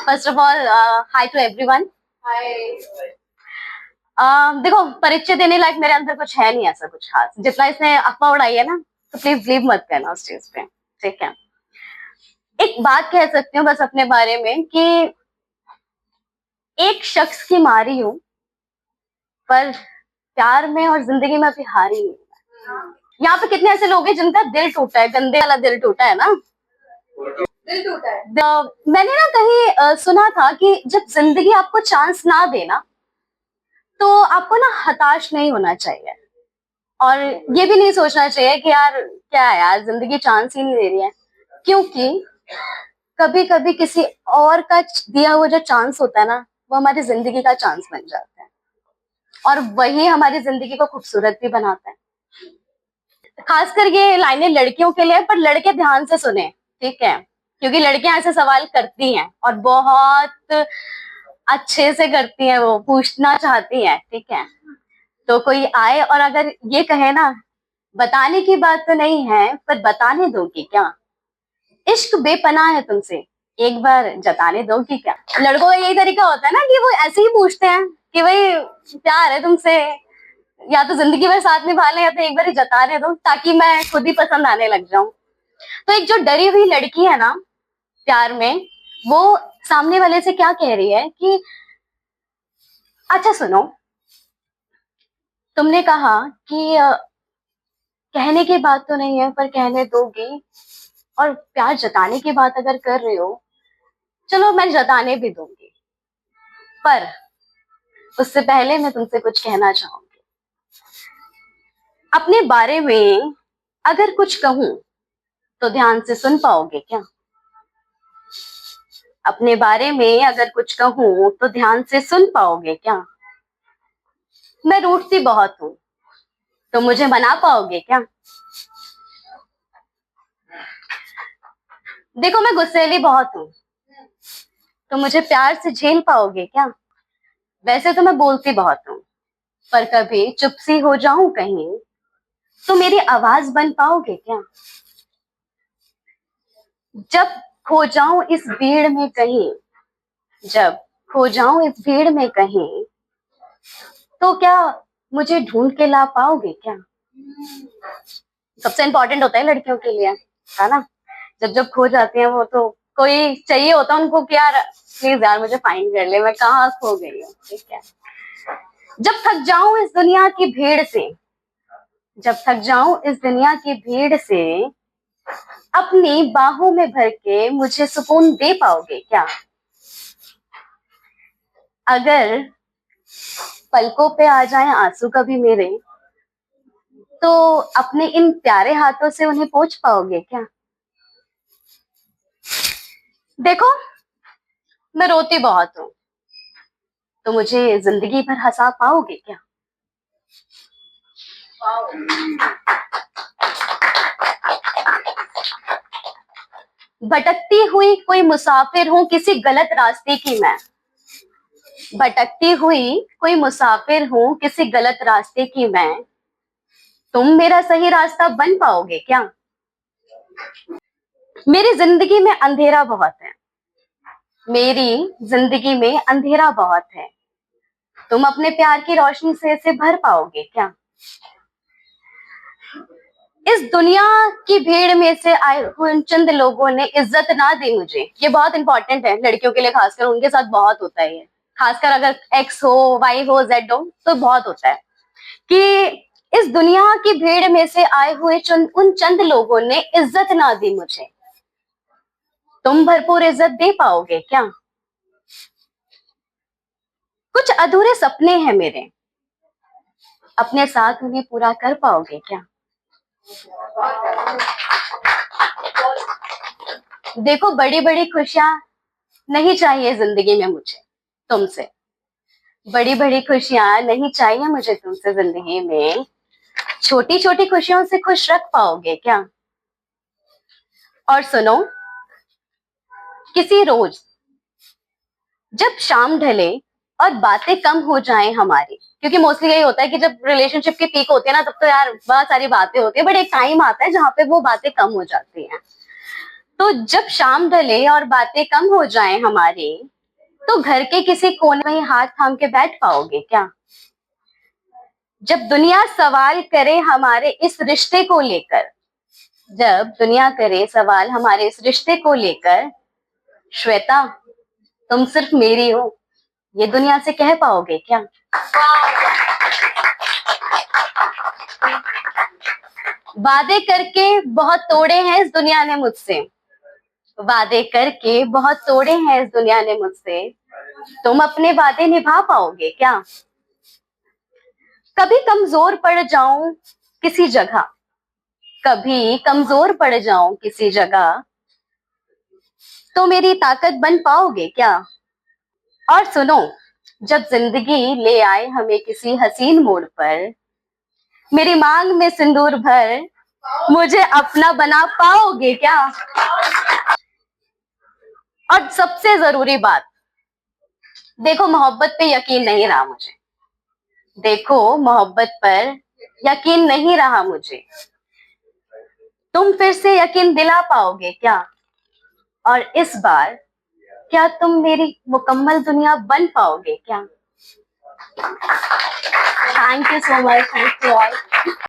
First of all hi to everyone. देखो, परिचय देने लायक मेरे अंदर कुछ है नहीं ऐसा कुछ खास। जितना इसने अफवाह उड़ाई है ना, तो प्लीज बिलीव मत करना उस चीज पे, ठीक है। एक बात कह सकती हूँ बस अपने बारे में कि एक शख्स की मारी हूँ, पर प्यार में और जिंदगी में अभी हारी नहीं। यहाँ पे कितने ऐसे लोग हैं जिनका दिल टूटा है, गंदे वाला दिल टूटा है ना, दिल टूटा है। मैंने ना कहीं सुना था कि जब जिंदगी आपको चांस ना देना, तो आपको ना हताश नहीं होना चाहिए, और ये भी नहीं सोचना चाहिए कि यार क्या है यार, जिंदगी चांस ही नहीं दे रही है। क्योंकि कभी कभी किसी और का दिया हुआ जो चांस होता है ना, वो हमारी जिंदगी का चांस बन जाता है, और वही हमारी जिंदगी को खूबसूरत भी बनाता है। खासकर ये लाइनें लड़कियों के लिए, पर लड़के ध्यान से सुने, ठीक है, क्योंकि लड़कियां ऐसे सवाल करती हैं और बहुत अच्छे से करती हैं, वो पूछना चाहती हैं, ठीक है। तो कोई आए और अगर ये कहे ना, बताने की बात तो नहीं है पर बताने दोगी क्या, इश्क बेपनाह है तुमसे, एक बार जताने दोगी क्या। लड़कों का यही तरीका होता है ना कि वो ऐसे ही पूछते हैं कि भाई प्यार है तुमसे, या तो जिंदगी भर साथ निभा लें, या तो एक बार ही जताने दो ताकि मैं खुद ही पसंद आने लग जाऊं। तो एक जो डरी हुई लड़की है ना प्यार में, वो सामने वाले से क्या कह रही है कि अच्छा सुनो, तुमने कहा कि कहने की बात तो नहीं है पर कहने दोगी, और प्यार जताने की बात अगर कर रहे हो, चलो मैं जताने भी दूंगी, पर उससे पहले मैं तुमसे कुछ कहना चाहूंगी। अपने बारे में अगर कुछ कहूं तो ध्यान से सुन पाओगे क्या। अपने बारे में अगर कुछ कहूं तो ध्यान से सुन पाओगे क्या। मैं रूठती बहुत हूं, तो मुझे मना पाओगे क्या। देखो मैं गुस्सैली बहुत हूं, तो मुझे प्यार से झेल पाओगे क्या। वैसे तो मैं बोलती बहुत हूं, पर कभी चुप सी हो जाऊं कहीं, तो मेरी आवाज बन पाओगे क्या। जब खो जाऊं इस भीड़ में कहीं, जब खो जाऊं इस भीड़ में कहीं, तो क्या मुझे ढूंढ के ला पाओगे क्या। सबसे इंपॉर्टेंट होता है लड़कियों के लिए, है ना, जब जब खो जाती हैं वो, तो कोई चाहिए होता है उनको कि यार प्लीज यार मुझे फाइंड कर ले, मैं कहाँ खो गई हूँ, ठीक है। जब थक जाऊं इस दुनिया की भीड़ से, जब थक जाऊं इस दुनिया की भीड़ से, अपनी बाहों में भर के मुझे सुकून दे पाओगे क्या। अगर पलकों पे आ जाए आंसू कभी मेरे, तो अपने इन प्यारे हाथों से उन्हें पोंछ पाओगे क्या। देखो मैं रोती बहुत हूँ, तो मुझे जिंदगी भर हंसा पाओगे क्या। भटकती हुई कोई मुसाफिर हूँ किसी गलत रास्ते की मैं, भटकती हुई कोई मुसाफिर हूँ किसी गलत रास्ते की मैं, तुम मेरा सही रास्ता बन पाओगे क्या। मेरी जिंदगी में अंधेरा बहुत है, मेरी जिंदगी में अंधेरा बहुत है, तुम अपने प्यार की रोशनी से इसे भर पाओगे क्या। इस दुनिया की भीड़ में से आए हुए चंद लोगों ने इज्जत ना दी मुझे, ये बहुत इंपॉर्टेंट है लड़कियों के लिए, खासकर उनके साथ बहुत होता है ये, खासकर अगर एक्स हो, वाई हो, जेड हो, तो बहुत होता है कि इस दुनिया की भीड़ में से आए हुए उन चंद लोगों ने इज्जत ना दी मुझे, तुम भरपूर इज्जत दे पाओगे क्या। कुछ अधूरे सपने हैं मेरे, अपने साथ उन्हें पूरा कर पाओगे क्या। देखो बड़ी बड़ी खुशियां नहीं चाहिए जिंदगी में मुझे तुमसे, बड़ी बड़ी खुशियां नहीं चाहिए मुझे तुमसे जिंदगी में, छोटी छोटी खुशियों से खुश रख पाओगे क्या। और सुनो, किसी रोज जब शाम ढले और बातें कम हो जाएं हमारी, क्योंकि मोस्टली यही होता है कि जब रिलेशनशिप की पीक होती है ना, तब तो यार बहुत सारी बातें होती है, बट एक टाइम आता है जहां पे वो बातें कम हो जाती हैं। तो जब शाम ढले और बातें कम हो जाएं हमारी, तो घर के किसी कोने में ही हाथ थाम के बैठ पाओगे क्या? जब दुनिया सवाल करे हमारे इस रिश्ते को लेकर, जब दुनिया करे सवाल हमारे इस रिश्ते को लेकर, श्वेता तुम सिर्फ मेरी हो, ये दुनिया से कह पाओगे क्या? वादे करके बहुत तोड़े हैं इस दुनिया ने मुझसे, वादे करके बहुत तोड़े हैं इस दुनिया ने मुझसे, तुम अपने वादे निभा पाओगे क्या? कभी कमजोर पड़ जाऊं किसी जगह, कभी कमजोर पड़ जाऊं किसी जगह, तो मेरी ताकत बन पाओगे क्या? और सुनो, जब जिंदगी ले आए हमें किसी हसीन मोड़ पर, मेरी मांग में सिंदूर भर मुझे अपना बना पाओगे क्या? और सबसे जरूरी बात, देखो मोहब्बत पे यकीन नहीं रहा मुझे, देखो मोहब्बत पर यकीन नहीं रहा मुझे, तुम फिर से यकीन दिला पाओगे क्या? और इस बार क्या तुम मेरी मुकम्मल दुनिया बन पाओगे क्या? Thank you so much, thank you all.